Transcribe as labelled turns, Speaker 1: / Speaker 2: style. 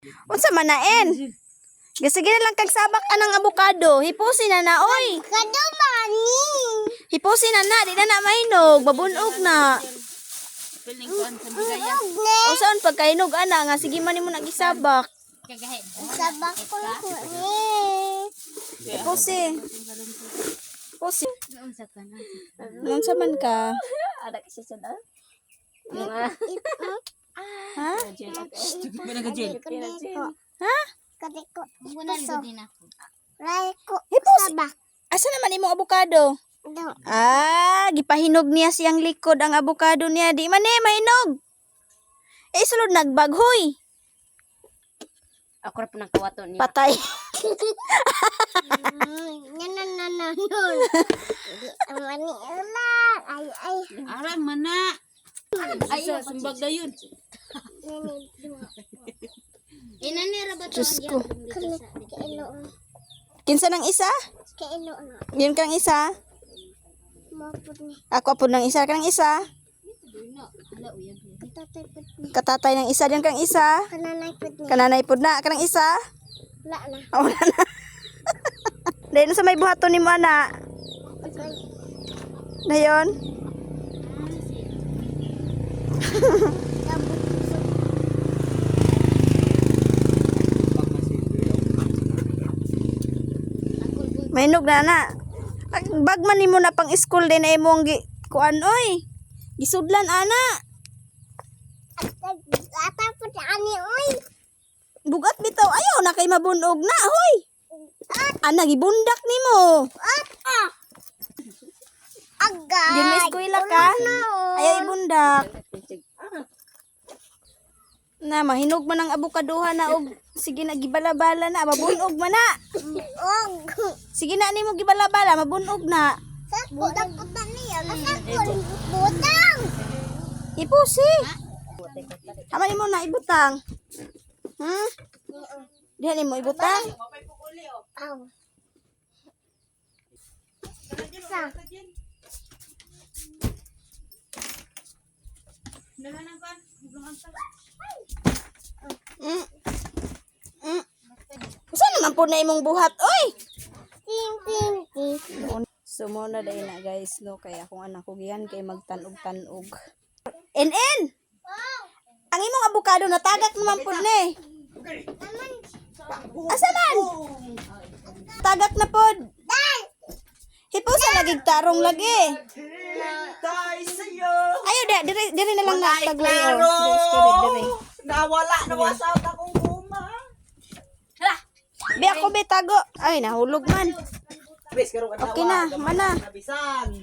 Speaker 1: Unsa man naen? Sige na lang kag sabak anang abukado. Hipusin na oy.
Speaker 2: Kado mani.
Speaker 1: Hipusin na di na mahinog, mabunog na.
Speaker 3: Piling ko sa bigaya.
Speaker 1: O saan pagkainog ana nga sige man nimo nagisabak.
Speaker 3: Kagahet.
Speaker 2: Sabak ko ni.
Speaker 1: Hipusin. Hipusin.
Speaker 3: Unsa ka na?
Speaker 1: Unsa man ka?
Speaker 3: Ada kasi sa da.
Speaker 1: Ha?
Speaker 3: Pinagajil.
Speaker 1: Ha?
Speaker 2: Kadiko.
Speaker 3: Muna din ako.
Speaker 2: Ray ko.
Speaker 1: Hipos.
Speaker 2: Sabak.
Speaker 1: Asa naman imong abukado?
Speaker 2: Do.
Speaker 1: Gipahinog niya siyang likod ang abukado niya. Di man mahinog. Sulod nagbaghoy.
Speaker 3: Ako ra po nagkawato niya.
Speaker 1: Patay.
Speaker 2: Nanan. Mani ulan. Ay.
Speaker 3: Ara mana. Ay, sumbag na yun. Inanira ba to?
Speaker 1: Diyos ko.
Speaker 2: Kailo.
Speaker 1: Kinsa ng isa?
Speaker 2: Kailo na.
Speaker 1: Yun kang isa?
Speaker 2: Mapod ni.
Speaker 1: Ako po ng isa. Kang isa?
Speaker 2: Tatay pod ni.
Speaker 1: Katatay ng isa. Yun kang isa?
Speaker 2: Kananay pod ni.
Speaker 1: Kananay po na. Kanang isa?
Speaker 2: Wala na.
Speaker 1: Wala na. Dahil sa may buhaton ni mo, ana.
Speaker 2: Okay.
Speaker 1: Dayon. Mainog na na. Bag man nimo na pang school din ay mong kuan oy. Gisudlan ana.
Speaker 2: Ata pod ani oy.
Speaker 1: Bugat bitaw ayaw na kay mabunog na hoy. Ana gibundak nimo.
Speaker 2: Agay.
Speaker 1: Di may eskwela ka. Ayaw ibundak. Na mahinog man ang abukaduha na og sige na gibala-bala na mabunog man na.
Speaker 2: Og.
Speaker 1: Sige na nimo gibala-bala mabunog na.
Speaker 2: Budang-budang niya. Masakol. Budang.
Speaker 1: Ipusi. Ama nimo na ibutang. Diha nimo ibutang.
Speaker 2: Aw. Isa.
Speaker 1: Usa naman po na imong buhat oy.
Speaker 2: Ting.
Speaker 1: So mo na dai na guys no kaya akong anak ko gihan kay magtanog-tanog. En. Ang imong abukado natagak naman pud ni. Asa man? Tagak na pod. Hipusa lagi tarong lagi. Ayo da dire na lang na taglayo. Dire.
Speaker 4: Nawala na wasaw akong guma.
Speaker 1: Bi ako be tago. Ay nahulog man.
Speaker 4: Bes karon
Speaker 1: Okay na, mana?
Speaker 4: Nabisan.